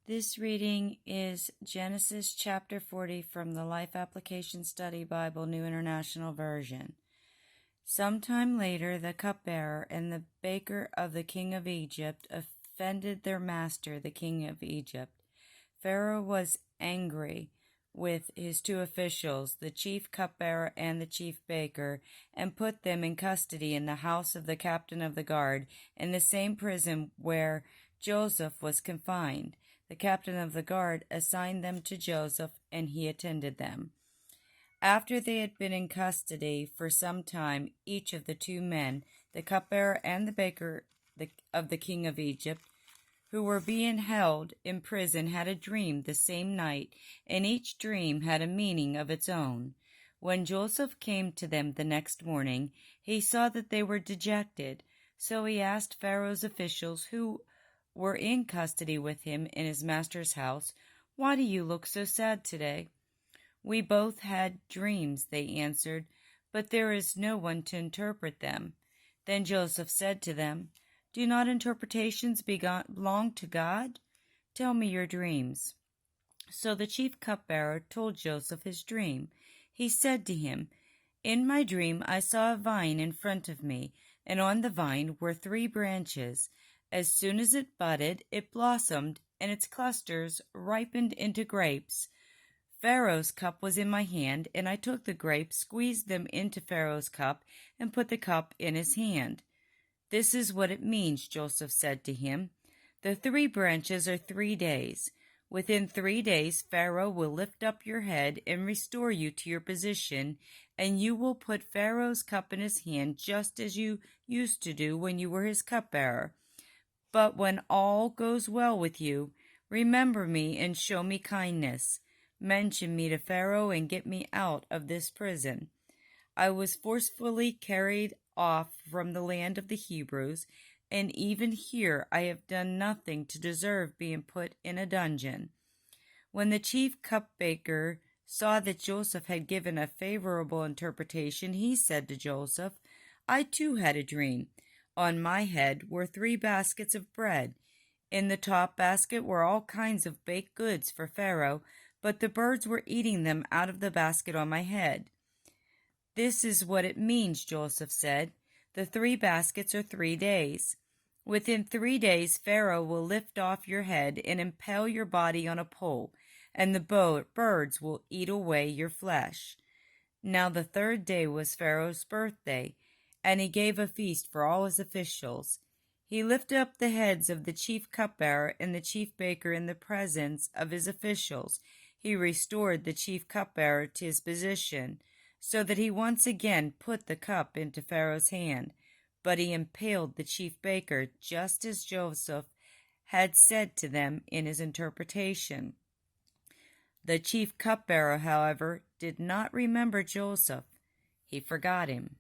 This reading is Genesis chapter 40 from the Life Application Study Bible, New International Version. Sometime later, the cupbearer and the baker of the king of Egypt offended their master, the king of Egypt. Pharaoh was angry with his two officials, the chief cupbearer and the chief baker, and put them in custody in the house of the captain of the guard, in the same prison where Joseph was confined. The captain of the guard assigned them to Joseph, and he attended them. After they had been in custody for some time, each of the two men, the cupbearer and the baker of the king of Egypt, who were being held in prison, had a dream the same night, and each dream had a meaning of its own. When Joseph came to them the next morning, he saw that they were dejected. So he asked Pharaoh's officials, who were in custody with him in his master's house, "Why do you look so sad today?" "We both had dreams," they answered, "but there is no one to interpret them." Then Joseph said to them, "Do not interpretations belong to God? Tell me your dreams." So the chief cupbearer told Joseph his dream. He said to him, "In my dream I saw a vine in front of me, and on the vine were 3 branches. As soon as it budded, it blossomed, and its clusters ripened into grapes. Pharaoh's cup was in my hand, and I took the grapes, squeezed them into Pharaoh's cup, and put the cup in his hand." "This is what it means," Joseph said to him. "The 3 branches are 3 days. Within 3 days Pharaoh will lift up your head and restore you to your position, and you will put Pharaoh's cup in his hand just as you used to do when you were his cupbearer. But when all goes well with you, remember me and show me kindness. Mention me to Pharaoh and get me out of this prison. I was forcefully carried off from the land of the Hebrews, and even here I have done nothing to deserve being put in a dungeon." When the chief cupbearer saw that Joseph had given a favorable interpretation, he said to Joseph, "I too had a dream. On my head were 3 baskets of bread. In the top basket were all kinds of baked goods for Pharaoh, but the birds were eating them out of the basket on my head." "This is what it means," Joseph said. "The 3 baskets are 3 days. Within 3 days Pharaoh will lift off your head and impale your body on a pole, and the birds will eat away your flesh." Now the 3rd day was Pharaoh's birthday, and he gave a feast for all his officials. He lifted up the heads of the chief cupbearer and the chief baker in the presence of his officials. He restored the chief cupbearer to his position, so that he once again put the cup into Pharaoh's hand. But he impaled the chief baker, just as Joseph had said to them in his interpretation. The chief cupbearer, however, did not remember Joseph. He forgot him.